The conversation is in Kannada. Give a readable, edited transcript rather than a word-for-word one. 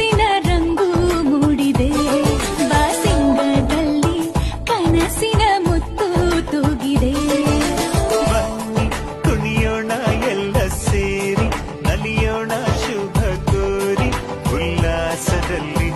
ಮನಸ್ಸಿನ ರಂಗು ಮೂಡಿದೆ ಬಾಸಿಂಗದಲ್ಲಿ ಕನಸಿನ ಮುತ್ತು ತೂಗಿದೆ ಬನ್ನಿ ಕುಣಿಯೋಣ ಎಲ್ಲ ಸೇರಿ ನಲಿಯೋಣ ಶುಭ ಕೋರಿ ಉಲ್ಲಾಸದಲ್ಲಿ